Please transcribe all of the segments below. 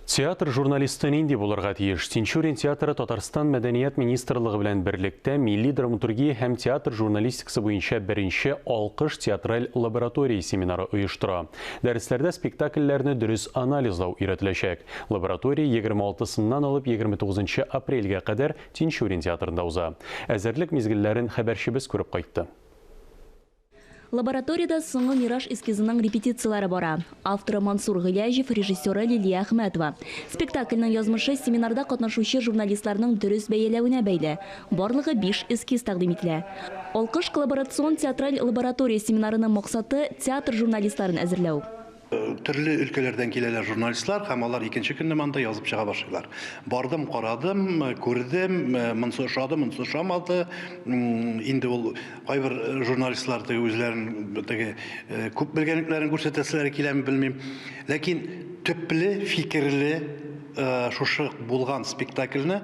Театр журналисты нинди булырга тиеш. Тинчурин театры Татарстан мәдәният министрлыгы белән берлектә милли драматургия һәм театр журналистикасы буенча беренче алкыш театраль лаборатория семинары оештыра. Дәресләрдә спектакльләрне дөрес анализлау өйрәтеләчәк. Лаборатория 26-сыннан алып 29 апрельгә кадәр Тинчурин театрында уза. Әзерлек мизгелләрен хәбәрчебез күреп кайтты. Лабораторияда соңгы мираж эскизының репетициялары бара. Авторы Мансур Гыляжев, режиссеры Лилия Ахметова. Спектакльнең язмышы семинарда катнашучы журналистларның дөрес бәяләвенә бәйле. Барлыгы 5 эскиз тәкъдим ителә. Алкыш коллаборацион театраль лаборатория семинарының максаты театр журналистларын әзерләү. Төрле өлкәләрдән киләләр журналистлар, һәм алар икенче көнне монда язып чыга башлыйлар. Бардым, карадым, күрдем, монсы ошады, монсы ошамады. Инде ул кайбер журналистлар үзләрен күп белгәнлекләрен күрсәтәселәр киләме белмим. Ләкин төпле, фикерле шушы булган спектакльне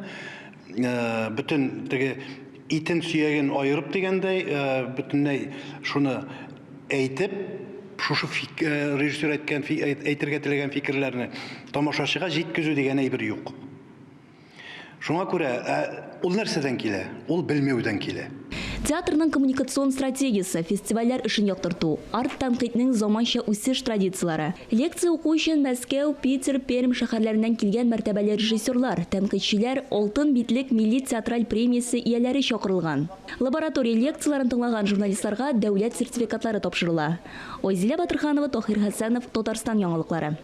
бөтен итен сөяген айырып дигәндәй, бөтенләй шуны әйтеп, шушы режиссер әйтергә теләгән фикерләрне тамашачыга җиткезү дигән әйбер юк. Шуңа күрә ул нәрсәдән килә? Ул белмәүдән килә. Театрның коммуникацион стратегиясе, фестивальләр эшен яктырту, арт тәнкыйтьнең заманча үсеш традициялары. Лекция уку өчен Мәскәү, Питер, Пермь шәһәрләреннән килгән мәртәбәле режиссерлар, тәнкыйтьчеләр, алтын битлек милли театраль премиясе ияләре чакырылган. Лаборатория лекцияларын тыңлаган журналистларга дәүләт сертификатлары тапшырыла. Ойзилә Батырханова, Тохир Хәсәнов, Татарстан яңалыклары.